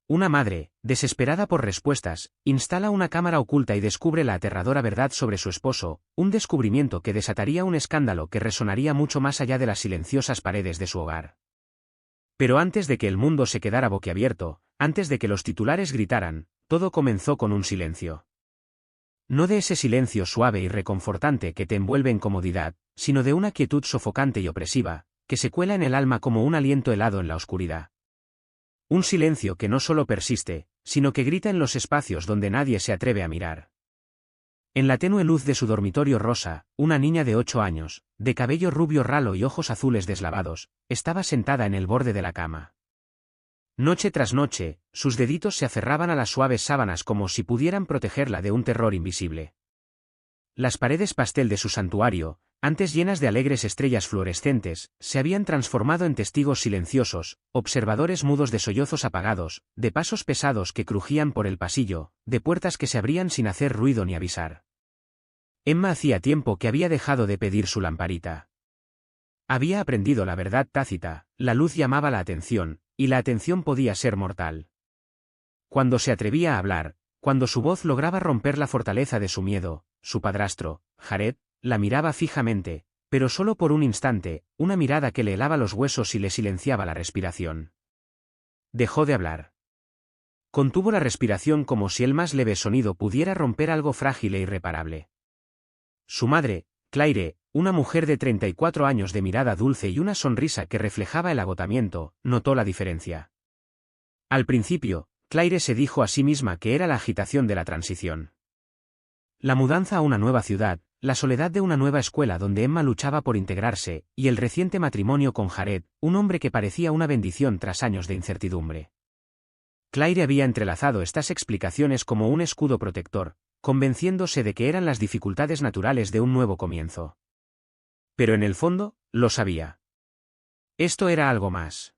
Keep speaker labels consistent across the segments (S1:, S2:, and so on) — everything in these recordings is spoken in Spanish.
S1: Una madre, desesperada por respuestas, instala una cámara oculta y descubre la aterradora verdad sobre su esposo, un descubrimiento que desataría un escándalo que resonaría mucho más allá de las silenciosas paredes de su hogar. Pero antes de que el mundo se quedara boquiabierto, antes de que los titulares gritaran, todo comenzó con un silencio. No de ese silencio suave y reconfortante que te envuelve en comodidad, sino de una quietud sofocante y opresiva, que se cuela en el alma como un aliento helado en la oscuridad. Un silencio que no solo persiste, sino que grita en los espacios donde nadie se atreve a mirar. En la tenue luz de su dormitorio rosa, una niña de 8 años, de cabello rubio ralo y ojos azules deslavados, estaba sentada en el borde de la cama. Noche tras noche, sus deditos se aferraban a las suaves sábanas como si pudieran protegerla de un terror invisible. Las paredes pastel de su santuario, antes llenas de alegres estrellas fluorescentes, se habían transformado en testigos silenciosos, observadores mudos de sollozos apagados, de pasos pesados que crujían por el pasillo, de puertas que se abrían sin hacer ruido ni avisar. Emma hacía tiempo que había dejado de pedir su lamparita. Había aprendido la verdad tácita, la luz llamaba la atención, y la atención podía ser mortal. Cuando se atrevía a hablar, cuando su voz lograba romper la fortaleza de su miedo, su padrastro, Jared, la miraba fijamente, pero solo por un instante, una mirada que le helaba los huesos y le silenciaba la respiración. Dejó de hablar. Contuvo la respiración como si el más leve sonido pudiera romper algo frágil e irreparable. Su madre, Claire, una mujer de 34 años de mirada dulce y una sonrisa que reflejaba el agotamiento, notó la diferencia. Al principio, Claire se dijo a sí misma que era la agitación de la transición. La mudanza a una nueva ciudad, la soledad de una nueva escuela donde Emma luchaba por integrarse, y el reciente matrimonio con Jared, un hombre que parecía una bendición tras años de incertidumbre. Claire había entrelazado estas explicaciones como un escudo protector, convenciéndose de que eran las dificultades naturales de un nuevo comienzo. Pero en el fondo, lo sabía. Esto era algo más.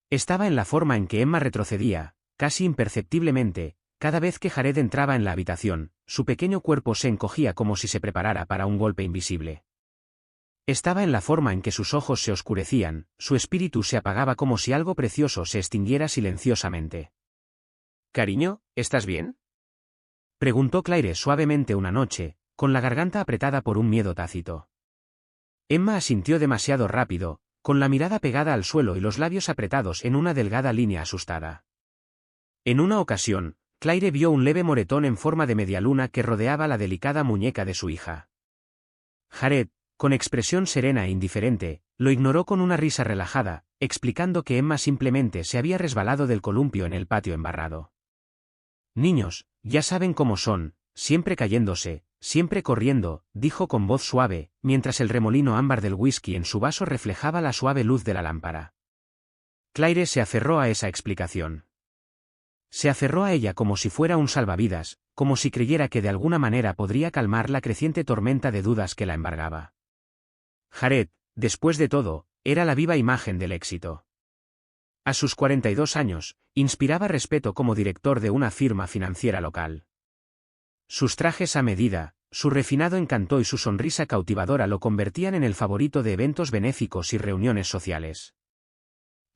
S1: Estaba en la forma en que Emma retrocedía, casi imperceptiblemente, cada vez que Jared entraba en la habitación, su pequeño cuerpo se encogía como si se preparara para un golpe invisible. Estaba en la forma en que sus ojos se oscurecían, su espíritu se apagaba como si algo precioso se extinguiera silenciosamente. «Cariño, ¿estás bien?», preguntó Claire suavemente una noche, con la garganta apretada por un miedo tácito. Emma asintió demasiado rápido, con la mirada pegada al suelo y los labios apretados en una delgada línea asustada. En una ocasión, Claire vio un leve moretón en forma de media luna que rodeaba la delicada muñeca de su hija. Jared, con expresión serena e indiferente, lo ignoró con una risa relajada, explicando que Emma simplemente se había resbalado del columpio en el patio embarrado. «Niños, ya saben cómo son, siempre cayéndose, siempre corriendo», dijo con voz suave, mientras el remolino ámbar del whisky en su vaso reflejaba la suave luz de la lámpara. Claire se aferró a esa explicación. Se aferró a ella como si fuera un salvavidas, como si creyera que de alguna manera podría calmar la creciente tormenta de dudas que la embargaba. Jared, después de todo, era la viva imagen del éxito. A sus 42 años, inspiraba respeto como director de una firma financiera local. Sus trajes a medida, su refinado encanto y su sonrisa cautivadora lo convertían en el favorito de eventos benéficos y reuniones sociales.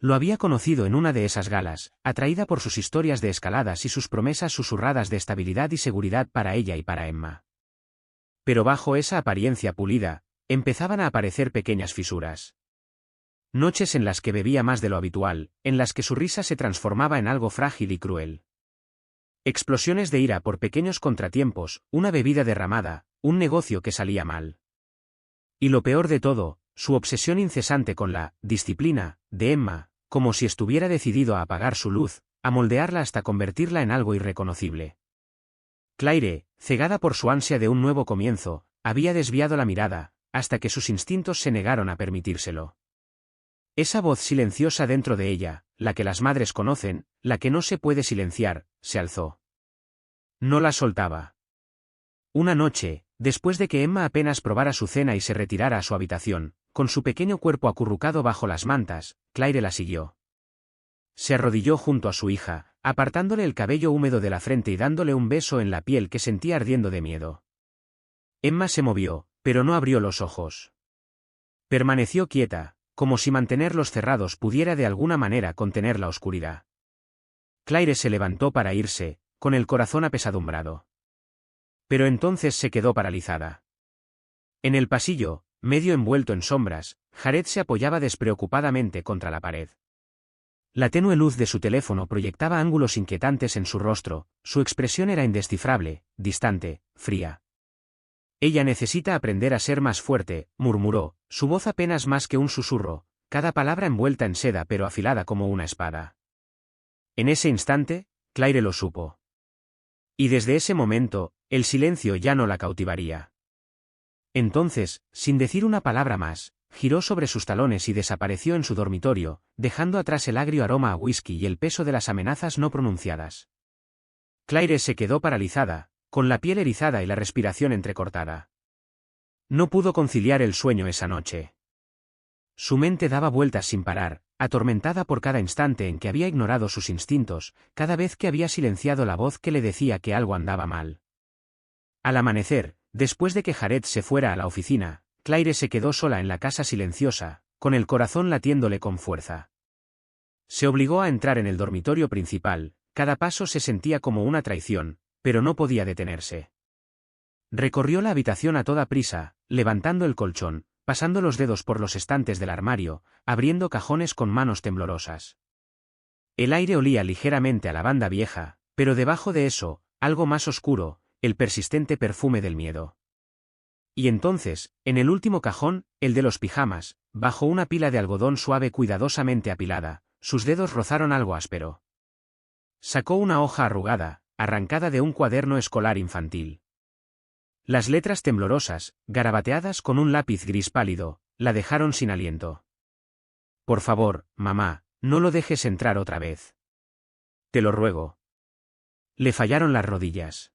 S1: Lo había conocido en una de esas galas, atraída por sus historias de escaladas y sus promesas susurradas de estabilidad y seguridad para ella y para Emma. Pero bajo esa apariencia pulida, empezaban a aparecer pequeñas fisuras. Noches en las que bebía más de lo habitual, en las que su risa se transformaba en algo frágil y cruel. Explosiones de ira por pequeños contratiempos, una bebida derramada, un negocio que salía mal. Y lo peor de todo, su obsesión incesante con la disciplina de Emma, como si estuviera decidido a apagar su luz, a moldearla hasta convertirla en algo irreconocible. Claire, cegada por su ansia de un nuevo comienzo, había desviado la mirada, hasta que sus instintos se negaron a permitírselo. Esa voz silenciosa dentro de ella, la que las madres conocen, la que no se puede silenciar, se alzó. No la soltaba. Una noche, después de que Emma apenas probara su cena y se retirara a su habitación, con su pequeño cuerpo acurrucado bajo las mantas, Claire la siguió. Se arrodilló junto a su hija, apartándole el cabello húmedo de la frente y dándole un beso en la piel que sentía ardiendo de miedo. Emma se movió, pero no abrió los ojos. Permaneció quieta, como si mantenerlos cerrados pudiera de alguna manera contener la oscuridad. Claire se levantó para irse, con el corazón apesadumbrado. Pero entonces se quedó paralizada. En el pasillo, medio envuelto en sombras, Jared se apoyaba despreocupadamente contra la pared. La tenue luz de su teléfono proyectaba ángulos inquietantes en su rostro, su expresión era indescifrable, distante, fría. Ella necesita aprender a ser más fuerte, murmuró, su voz apenas más que un susurro, cada palabra envuelta en seda pero afilada como una espada. En ese instante, Claire lo supo. Y desde ese momento, el silencio ya no la cautivaría. Entonces, sin decir una palabra más, giró sobre sus talones y desapareció en su dormitorio, dejando atrás el agrio aroma a whisky y el peso de las amenazas no pronunciadas. Claire se quedó paralizada, con la piel erizada y la respiración entrecortada. No pudo conciliar el sueño esa noche. Su mente daba vueltas sin parar, atormentada por cada instante en que había ignorado sus instintos, cada vez que había silenciado la voz que le decía que algo andaba mal. Al amanecer, después de que Jared se fuera a la oficina, Claire se quedó sola en la casa silenciosa, con el corazón latiéndole con fuerza. Se obligó a entrar en el dormitorio principal, cada paso se sentía como una traición, pero no podía detenerse. Recorrió la habitación a toda prisa, levantando el colchón, pasando los dedos por los estantes del armario, abriendo cajones con manos temblorosas. El aire olía ligeramente a lavanda vieja, pero debajo de eso, algo más oscuro, el persistente perfume del miedo. Y entonces, en el último cajón, el de los pijamas, bajo una pila de algodón suave cuidadosamente apilada, sus dedos rozaron algo áspero. Sacó una hoja arrugada, arrancada de un cuaderno escolar infantil. Las letras temblorosas, garabateadas con un lápiz gris pálido, la dejaron sin aliento. Por favor, mamá, no lo dejes entrar otra vez. Te lo ruego. Le fallaron las rodillas.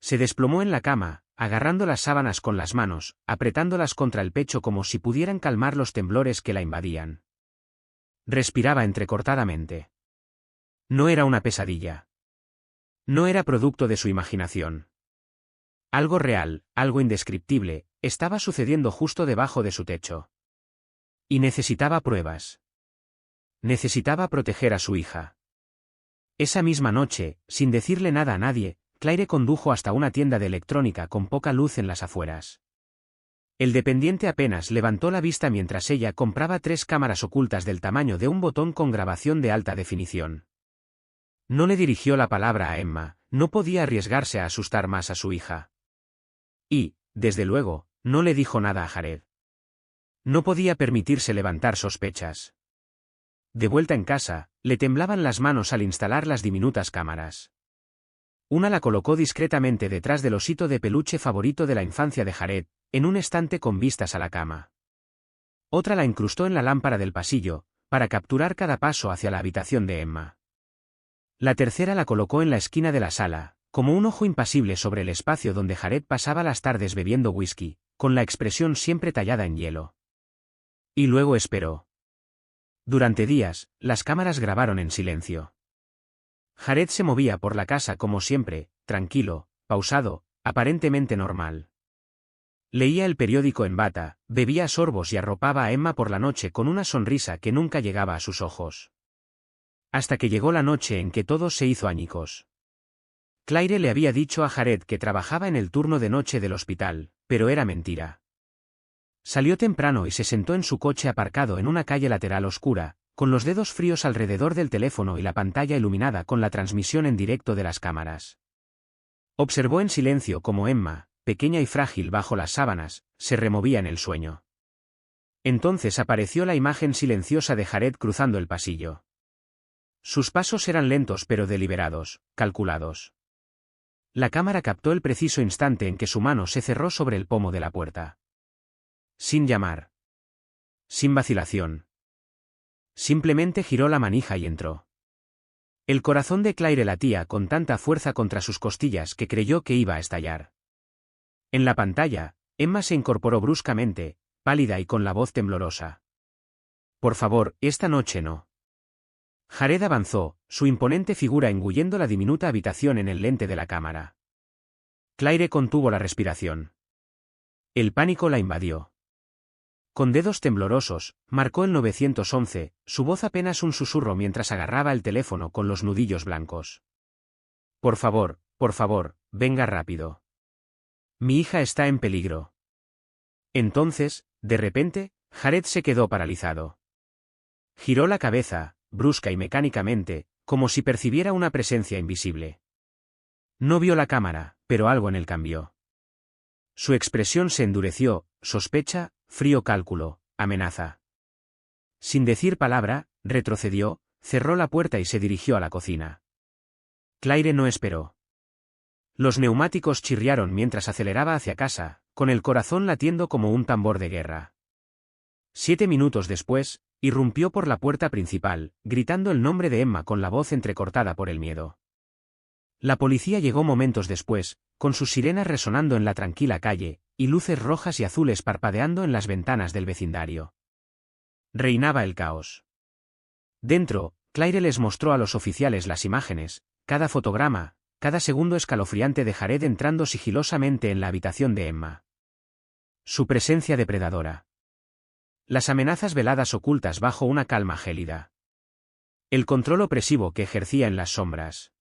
S1: Se desplomó en la cama, agarrando las sábanas con las manos, apretándolas contra el pecho como si pudieran calmar los temblores que la invadían. Respiraba entrecortadamente. No era una pesadilla. No era producto de su imaginación. Algo real, algo indescriptible, estaba sucediendo justo debajo de su techo. Y necesitaba pruebas. Necesitaba proteger a su hija. Esa misma noche, sin decirle nada a nadie, Claire condujo hasta una tienda de electrónica con poca luz en las afueras. El dependiente apenas levantó la vista mientras ella compraba 3 cámaras ocultas del tamaño de un botón con grabación de alta definición. No le dirigió la palabra a Emma, no podía arriesgarse a asustar más a su hija. Y, desde luego, no le dijo nada a Jared. No podía permitirse levantar sospechas. De vuelta en casa, le temblaban las manos al instalar las diminutas cámaras. Una la colocó discretamente detrás del osito de peluche favorito de la infancia de Jared, en un estante con vistas a la cama. Otra la incrustó en la lámpara del pasillo, para capturar cada paso hacia la habitación de Emma. La tercera la colocó en la esquina de la sala, como un ojo impasible sobre el espacio donde Jared pasaba las tardes bebiendo whisky, con la expresión siempre tallada en hielo. Y luego esperó. Durante días, las cámaras grabaron en silencio. Jared se movía por la casa como siempre, tranquilo, pausado, aparentemente normal. Leía el periódico en bata, bebía a sorbos y arropaba a Emma por la noche con una sonrisa que nunca llegaba a sus ojos. Hasta que llegó la noche en que todo se hizo añicos. Claire le había dicho a Jared que trabajaba en el turno de noche del hospital, pero era mentira. Salió temprano y se sentó en su coche aparcado en una calle lateral oscura, con los dedos fríos alrededor del teléfono y la pantalla iluminada con la transmisión en directo de las cámaras. Observó en silencio cómo Emma, pequeña y frágil bajo las sábanas, se removía en el sueño. Entonces apareció la imagen silenciosa de Jared cruzando el pasillo. Sus pasos eran lentos pero deliberados, calculados. La cámara captó el preciso instante en que su mano se cerró sobre el pomo de la puerta. Sin llamar. Sin vacilación. Simplemente giró la manija y entró. El corazón de Claire latía con tanta fuerza contra sus costillas que creyó que iba a estallar. En la pantalla, Emma se incorporó bruscamente, pálida y con la voz temblorosa. Por favor, esta noche no. Jared avanzó, su imponente figura engullendo la diminuta habitación en el lente de la cámara. Claire contuvo la respiración. El pánico la invadió. Con dedos temblorosos, marcó el 911, su voz apenas un susurro mientras agarraba el teléfono con los nudillos blancos. Por favor, venga rápido. Mi hija está en peligro. Entonces, de repente, Jared se quedó paralizado. Giró la cabeza, brusca y mecánicamente, como si percibiera una presencia invisible. No vio la cámara, pero algo en él cambió. Su expresión se endureció, sospecha, frío cálculo, amenaza. Sin decir palabra, retrocedió, cerró la puerta y se dirigió a la cocina. Claire no esperó. Los neumáticos chirriaron mientras aceleraba hacia casa, con el corazón latiendo como un tambor de guerra. 7 minutos después, irrumpió por la puerta principal, gritando el nombre de Emma con la voz entrecortada por el miedo. La policía llegó momentos después, con sus sirenas resonando en la tranquila calle, y luces rojas y azules parpadeando en las ventanas del vecindario. Reinaba el caos. Dentro, Claire les mostró a los oficiales las imágenes, cada fotograma, cada segundo escalofriante de Jared entrando sigilosamente en la habitación de Emma. Su presencia depredadora. Las amenazas veladas ocultas bajo una calma gélida. El control opresivo que ejercía en las sombras.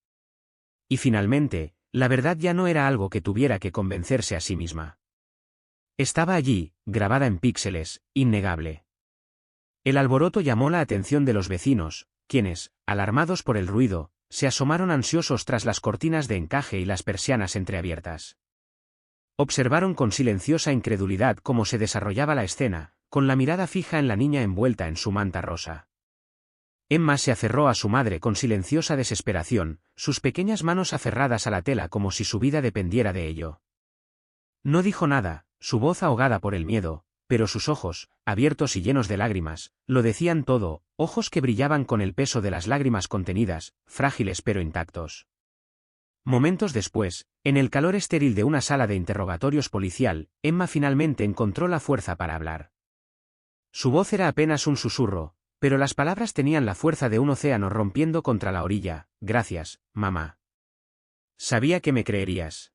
S1: Y finalmente, la verdad ya no era algo que tuviera que convencerse a sí misma. Estaba allí, grabada en píxeles, innegable. El alboroto llamó la atención de los vecinos, quienes, alarmados por el ruido, se asomaron ansiosos tras las cortinas de encaje y las persianas entreabiertas. Observaron con silenciosa incredulidad cómo se desarrollaba la escena, con la mirada fija en la niña envuelta en su manta rosa. Emma se aferró a su madre con silenciosa desesperación, sus pequeñas manos aferradas a la tela como si su vida dependiera de ello. No dijo nada, su voz ahogada por el miedo, pero sus ojos, abiertos y llenos de lágrimas, lo decían todo, ojos que brillaban con el peso de las lágrimas contenidas, frágiles pero intactos. Momentos después, en el calor estéril de una sala de interrogatorios policial, Emma finalmente encontró la fuerza para hablar. Su voz era apenas un susurro, pero las palabras tenían la fuerza de un océano rompiendo contra la orilla. Gracias, mamá. Sabía que me creerías.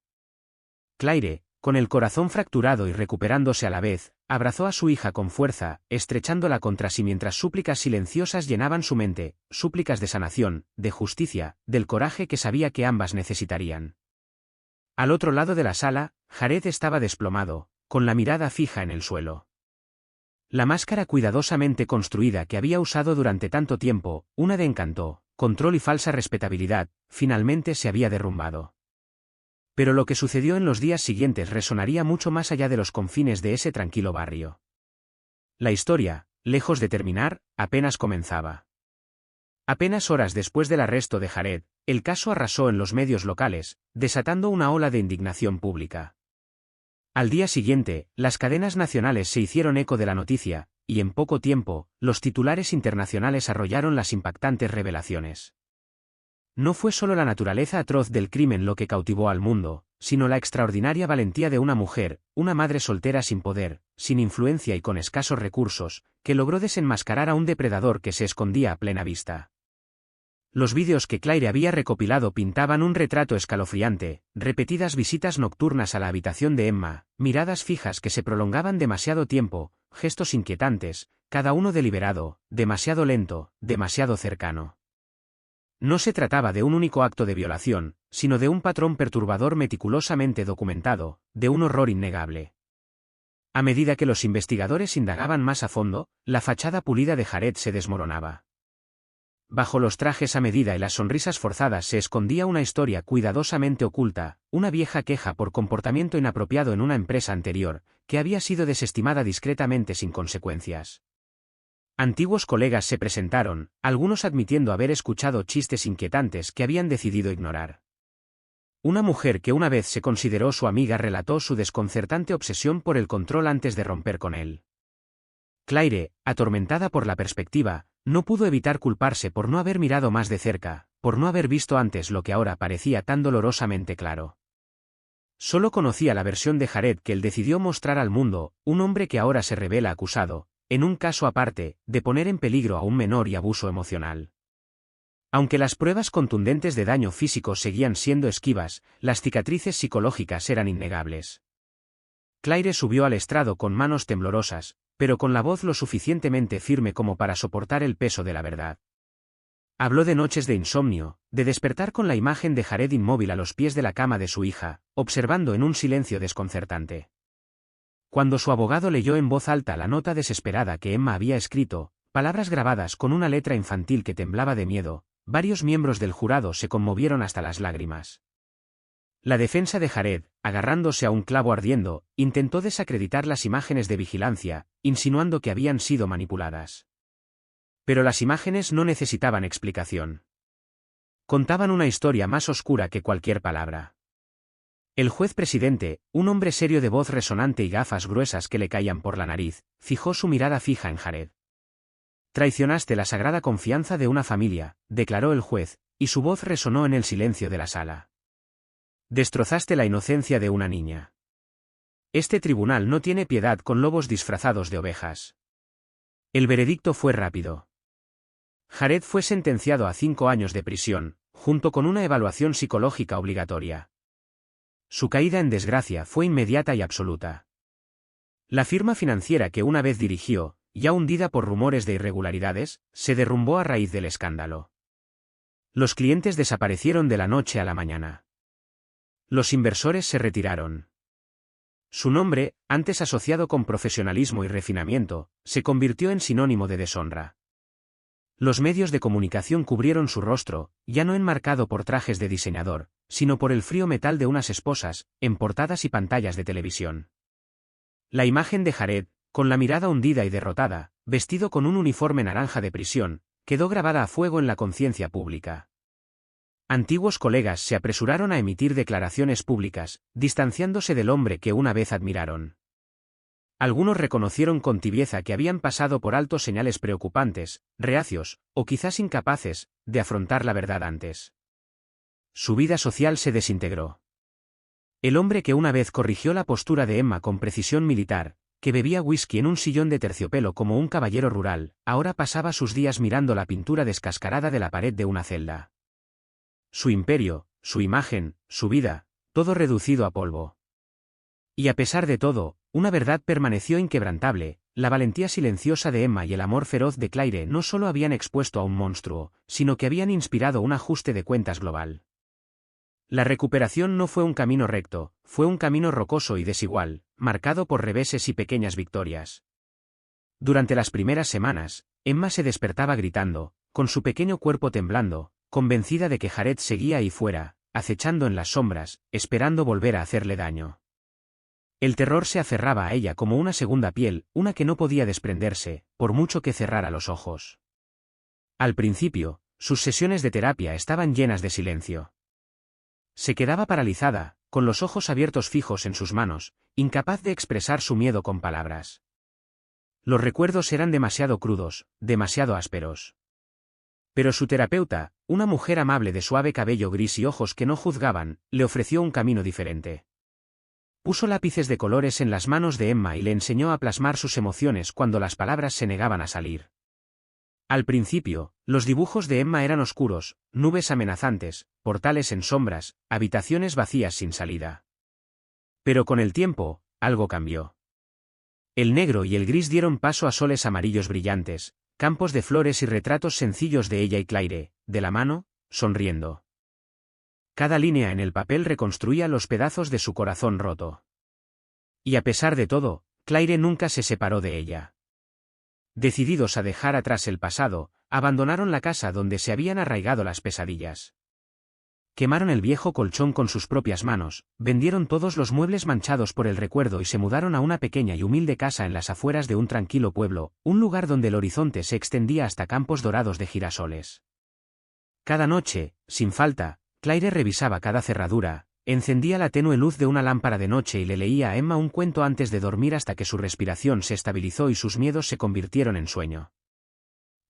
S1: Claire, con el corazón fracturado y recuperándose a la vez, abrazó a su hija con fuerza, estrechándola contra sí mientras súplicas silenciosas llenaban su mente, súplicas de sanación, de justicia, del coraje que sabía que ambas necesitarían. Al otro lado de la sala, Jared estaba desplomado, con la mirada fija en el suelo. La máscara cuidadosamente construida que había usado durante tanto tiempo, una de encanto, control y falsa respetabilidad, finalmente se había derrumbado. Pero lo que sucedió en los días siguientes resonaría mucho más allá de los confines de ese tranquilo barrio. La historia, lejos de terminar, apenas comenzaba. Apenas horas después del arresto de Jared, el caso arrasó en los medios locales, desatando una ola de indignación pública. Al día siguiente, las cadenas nacionales se hicieron eco de la noticia, y en poco tiempo, los titulares internacionales arrollaron las impactantes revelaciones. No fue solo la naturaleza atroz del crimen lo que cautivó al mundo, sino la extraordinaria valentía de una mujer, una madre soltera sin poder, sin influencia y con escasos recursos, que logró desenmascarar a un depredador que se escondía a plena vista. Los vídeos que Claire había recopilado pintaban un retrato escalofriante, repetidas visitas nocturnas a la habitación de Emma, miradas fijas que se prolongaban demasiado tiempo, gestos inquietantes, cada uno deliberado, demasiado lento, demasiado cercano. No se trataba de un único acto de violación, sino de un patrón perturbador meticulosamente documentado, de un horror innegable. A medida que los investigadores indagaban más a fondo, la fachada pulida de Jared se desmoronaba. Bajo los trajes a medida y las sonrisas forzadas se escondía una historia cuidadosamente oculta, una vieja queja por comportamiento inapropiado en una empresa anterior, que había sido desestimada discretamente sin consecuencias. Antiguos colegas se presentaron, algunos admitiendo haber escuchado chistes inquietantes que habían decidido ignorar. Una mujer que una vez se consideró su amiga relató su desconcertante obsesión por el control antes de romper con él. Claire, atormentada por la perspectiva, no pudo evitar culparse por no haber mirado más de cerca, por no haber visto antes lo que ahora parecía tan dolorosamente claro. Solo conocía la versión de Jared que él decidió mostrar al mundo, un hombre que ahora se revela acusado, en un caso aparte, de poner en peligro a un menor y abuso emocional. Aunque las pruebas contundentes de daño físico seguían siendo esquivas, las cicatrices psicológicas eran innegables. Claire subió al estrado con manos temblorosas, pero con la voz lo suficientemente firme como para soportar el peso de la verdad. Habló de noches de insomnio, de despertar con la imagen de Jared inmóvil a los pies de la cama de su hija, observando en un silencio desconcertante. Cuando su abogado leyó en voz alta la nota desesperada que Emma había escrito, palabras grabadas con una letra infantil que temblaba de miedo, varios miembros del jurado se conmovieron hasta las lágrimas. La defensa de Jared, agarrándose a un clavo ardiendo, intentó desacreditar las imágenes de vigilancia, insinuando que habían sido manipuladas. Pero las imágenes no necesitaban explicación. Contaban una historia más oscura que cualquier palabra. El juez presidente, un hombre serio de voz resonante y gafas gruesas que le caían por la nariz, fijó su mirada fija en Jared. «Traicionaste la sagrada confianza de una familia», declaró el juez, y su voz resonó en el silencio de la sala. «Destrozaste la inocencia de una niña. Este tribunal no tiene piedad con lobos disfrazados de ovejas». El veredicto fue rápido. Jared fue sentenciado a 5 años de prisión, junto con una evaluación psicológica obligatoria. Su caída en desgracia fue inmediata y absoluta. La firma financiera que una vez dirigió, ya hundida por rumores de irregularidades, se derrumbó a raíz del escándalo. Los clientes desaparecieron de la noche a la mañana. Los inversores se retiraron. Su nombre, antes asociado con profesionalismo y refinamiento, se convirtió en sinónimo de deshonra. Los medios de comunicación cubrieron su rostro, ya no enmarcado por trajes de diseñador, sino por el frío metal de unas esposas, en portadas y pantallas de televisión. La imagen de Jared, con la mirada hundida y derrotada, vestido con un uniforme naranja de prisión, quedó grabada a fuego en la conciencia pública. Antiguos colegas se apresuraron a emitir declaraciones públicas, distanciándose del hombre que una vez admiraron. Algunos reconocieron con tibieza que habían pasado por alto señales preocupantes, reacios, o quizás incapaces, de afrontar la verdad antes. Su vida social se desintegró. El hombre que una vez corrigió la postura de Emma con precisión militar, que bebía whisky en un sillón de terciopelo como un caballero rural, ahora pasaba sus días mirando la pintura descascarada de la pared de una celda. Su imperio, su imagen, su vida, todo reducido a polvo. Y a pesar de todo, una verdad permaneció inquebrantable: la valentía silenciosa de Emma y el amor feroz de Claire no solo habían expuesto a un monstruo, sino que habían inspirado un ajuste de cuentas global. La recuperación no fue un camino recto, fue un camino rocoso y desigual, marcado por reveses y pequeñas victorias. Durante las primeras semanas, Emma se despertaba gritando, con su pequeño cuerpo temblando, convencida de que Jared seguía ahí fuera, acechando en las sombras, esperando volver a hacerle daño. El terror se aferraba a ella como una segunda piel, una que no podía desprenderse, por mucho que cerrara los ojos. Al principio, sus sesiones de terapia estaban llenas de silencio. Se quedaba paralizada, con los ojos abiertos fijos en sus manos, incapaz de expresar su miedo con palabras. Los recuerdos eran demasiado crudos, demasiado ásperos. Pero su terapeuta, una mujer amable de suave cabello gris y ojos que no juzgaban, le ofreció un camino diferente. Puso lápices de colores en las manos de Emma y le enseñó a plasmar sus emociones cuando las palabras se negaban a salir. Al principio, los dibujos de Emma eran oscuros, nubes amenazantes, portales en sombras, habitaciones vacías sin salida. Pero con el tiempo, algo cambió. El negro y el gris dieron paso a soles amarillos brillantes, campos de flores y retratos sencillos de ella y Claire, de la mano, sonriendo. Cada línea en el papel reconstruía los pedazos de su corazón roto. Y a pesar de todo, Claire nunca se separó de ella. Decididos a dejar atrás el pasado, abandonaron la casa donde se habían arraigado las pesadillas. Quemaron el viejo colchón con sus propias manos, vendieron todos los muebles manchados por el recuerdo y se mudaron a una pequeña y humilde casa en las afueras de un tranquilo pueblo, un lugar donde el horizonte se extendía hasta campos dorados de girasoles. Cada noche, sin falta, Claire revisaba cada cerradura, encendía la tenue luz de una lámpara de noche y le leía a Emma un cuento antes de dormir hasta que su respiración se estabilizó y sus miedos se convirtieron en sueño.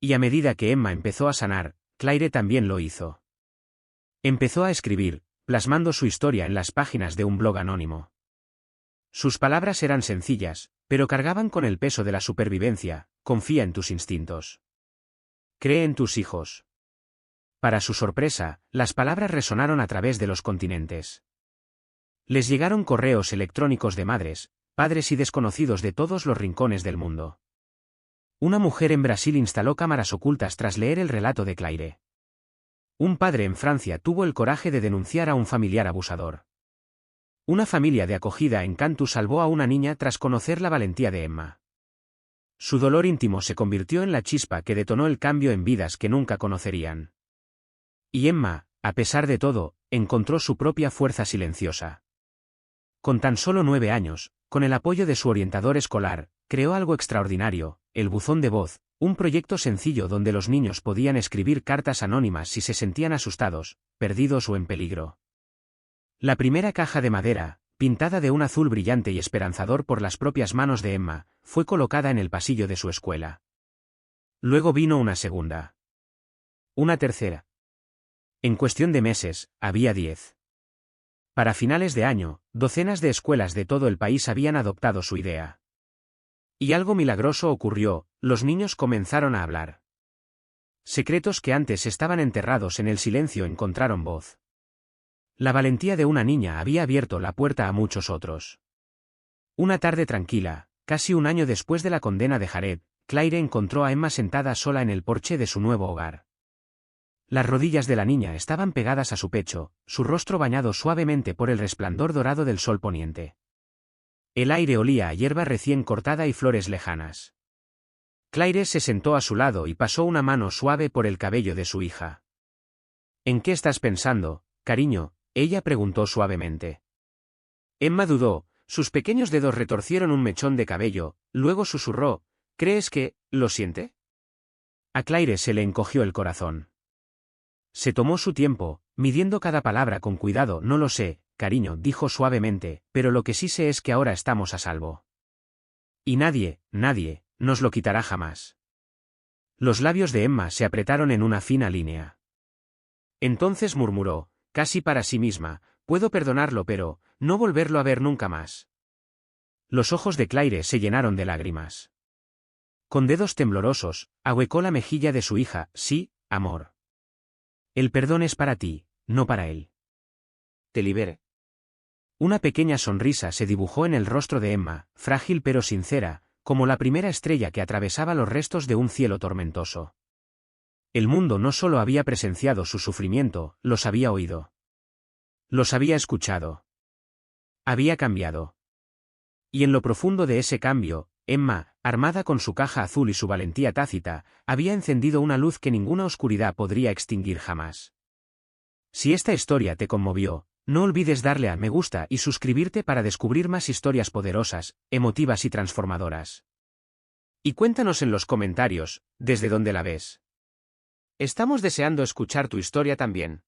S1: Y a medida que Emma empezó a sanar, Claire también lo hizo. Empezó a escribir, plasmando su historia en las páginas de un blog anónimo. Sus palabras eran sencillas, pero cargaban con el peso de la supervivencia: confía en tus instintos. Cree en tus hijos. Para su sorpresa, las palabras resonaron a través de los continentes. Les llegaron correos electrónicos de madres, padres y desconocidos de todos los rincones del mundo. Una mujer en Brasil instaló cámaras ocultas tras leer el relato de Claire. Un padre en Francia tuvo el coraje de denunciar a un familiar abusador. Una familia de acogida en Cantu salvó a una niña tras conocer la valentía de Emma. Su dolor íntimo se convirtió en la chispa que detonó el cambio en vidas que nunca conocerían. Y Emma, a pesar de todo, encontró su propia fuerza silenciosa. Con tan solo 9 años, con el apoyo de su orientador escolar, creó algo extraordinario, el buzón de voz, un proyecto sencillo donde los niños podían escribir cartas anónimas si se sentían asustados, perdidos o en peligro. La primera caja de madera, pintada de un azul brillante y esperanzador por las propias manos de Emma, fue colocada en el pasillo de su escuela. Luego vino una segunda. Una tercera. En cuestión de meses, había 10. Para finales de año, docenas de escuelas de todo el país habían adoptado su idea. Y algo milagroso ocurrió, los niños comenzaron a hablar. Secretos que antes estaban enterrados en el silencio encontraron voz. La valentía de una niña había abierto la puerta a muchos otros. Una tarde tranquila, casi un año después de la condena de Jared, Claire encontró a Emma sentada sola en el porche de su nuevo hogar. Las rodillas de la niña estaban pegadas a su pecho, su rostro bañado suavemente por el resplandor dorado del sol poniente. El aire olía a hierba recién cortada y flores lejanas. Claire se sentó a su lado y pasó una mano suave por el cabello de su hija. ¿En qué estás pensando, cariño?, ella preguntó suavemente. Emma dudó, sus pequeños dedos retorcieron un mechón de cabello, luego susurró, ¿crees que lo siente? A Claire se le encogió el corazón. Se tomó su tiempo, midiendo cada palabra con cuidado. No lo sé, cariño, dijo suavemente, pero lo que sí sé es que ahora estamos a salvo. Y nadie, nos lo quitará jamás. Los labios de Emma se apretaron en una fina línea. Entonces murmuró, casi para sí misma, puedo perdonarlo pero, no volverlo a ver nunca más. Los ojos de Claire se llenaron de lágrimas. Con dedos temblorosos, ahuecó la mejilla de su hija. Sí, amor. El perdón es para ti, no para él. Te libere. Una pequeña sonrisa se dibujó en el rostro de Emma, frágil pero sincera, como la primera estrella que atravesaba los restos de un cielo tormentoso. El mundo no solo había presenciado su sufrimiento, los había oído. Los había escuchado. Había cambiado. Y en lo profundo de ese cambio, Emma, armada con su caja azul y su valentía tácita, había encendido una luz que ninguna oscuridad podría extinguir jamás. Si esta historia te conmovió, no olvides darle a me gusta y suscribirte para descubrir más historias poderosas, emotivas y transformadoras. Y cuéntanos en los comentarios, ¿desde dónde la ves? Estamos deseando escuchar tu historia también.